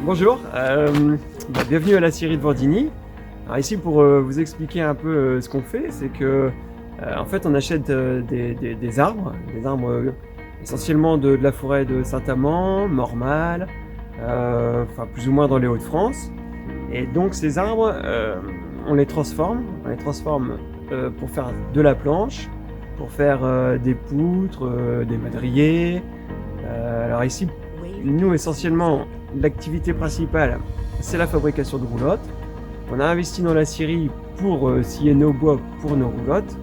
Bonjour, bienvenue à la scierie de Vendigny. Alors ici pour vous expliquer un peu ce qu'on fait, c'est que en fait on achète des arbres essentiellement de la forêt de Saint-Amand, Mormal, enfin plus ou moins dans les Hauts-de-France. Et donc ces arbres, on les transforme pour faire de la planche, pour faire des poutres, des madriers. Alors ici, nous essentiellement, l'activité principale, c'est la fabrication de roulottes. On a investi dans la scierie pour scier nos bois pour nos roulottes,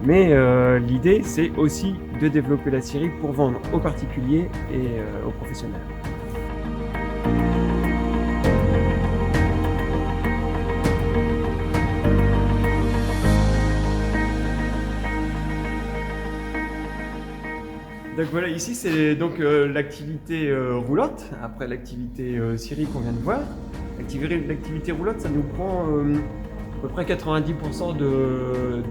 mais l'idée c'est aussi de développer la scierie pour vendre aux particuliers et aux professionnels. Donc voilà, ici c'est donc l'activité roulotte, après l'activité scierie qu'on vient de voir. L'activité roulotte, ça nous prend à peu près 90% de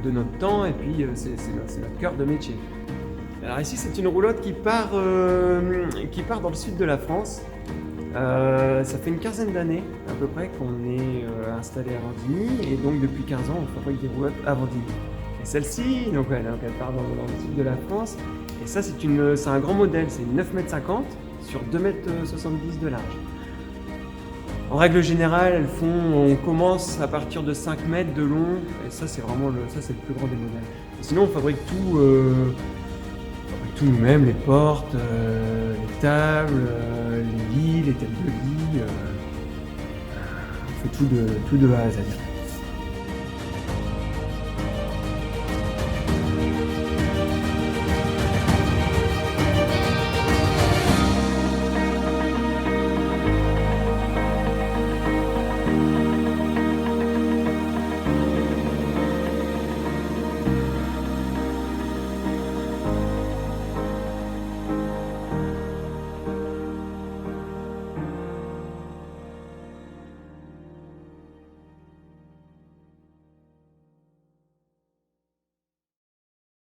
notre temps, et puis c'est notre cœur de métier. Alors ici c'est une roulotte qui part dans le sud de la France. Ça fait une quinzaine d'années à peu près qu'on est installé à Vendigny, et donc depuis 15 ans on fabrique des roulottes à Vendigny. Et celle-ci, donc elle part dans le sud de la France. Et ça, c'est un grand modèle, c'est 9,50 m sur 2,70 m de large. En règle générale, on commence à partir de 5 mètres de long, et ça, c'est vraiment le plus grand des modèles. Et sinon, on fabrique tout nous-mêmes, les portes, les tables, les lits, les tables de lit. On fait tout de A à Z.